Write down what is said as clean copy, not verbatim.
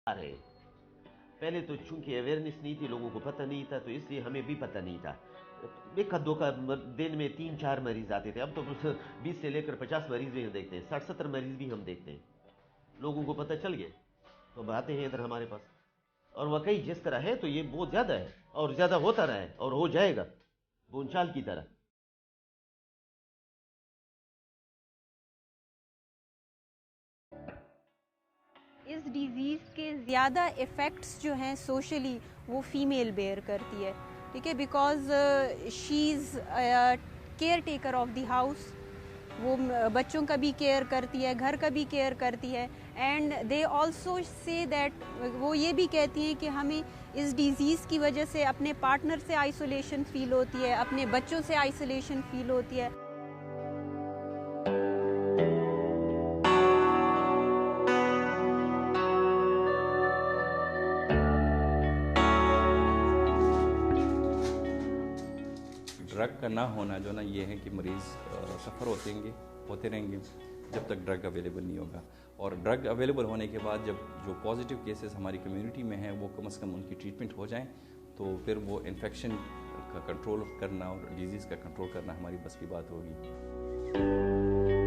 आ रहे। पहले तो चूंकि अवेयरनेस नहीं थी, लोगों को पता नहीं था, तो इसलिए हमें भी पता नहीं था। इक्का दुक्का दिन में 3-4 मरीज आते थे। अब तो 20 से लेकर 50 मरीज भी हम देखते हैं, 60-70 मरीज भी हम देखते हैं। लोगों को पता चल गया तो अब आते हैं इधर हमारे पास। और वाकई जिस तरह है तो ये बहुत ज़्यादा है, और ज़्यादा होता रहा है और हो जाएगा भूचाल की तरह। इस डिज़ीज़ के ज़्यादा इफ़ेक्ट्स जो हैं सोशली वो फीमेल बेयर करती है, ठीक है, because she is care taker of the house. वो बच्चों का भी केयर करती है, घर का भी केयर करती है। And they also say that, वो ये भी कहती हैं कि हमें इस डिज़ीज़ की वजह से अपने पार्टनर से आइसोलेशन फ़ील होती है, अपने बच्चों से आइसोलेशन फ़ील होती है। ड्रग का ना होना जो ना ये है कि मरीज़ सफ़र होते रहेंगे जब तक ड्रग अवेलेबल नहीं होगा। और ड्रग अवेलेबल होने के बाद जब जो पॉजिटिव केसेस हमारी कम्युनिटी में हैं वो कम से कम उनकी ट्रीटमेंट हो जाएं, तो फिर वो इन्फेक्शन का कंट्रोल करना और डिजीज़ का कंट्रोल करना हमारी बस की बात होगी।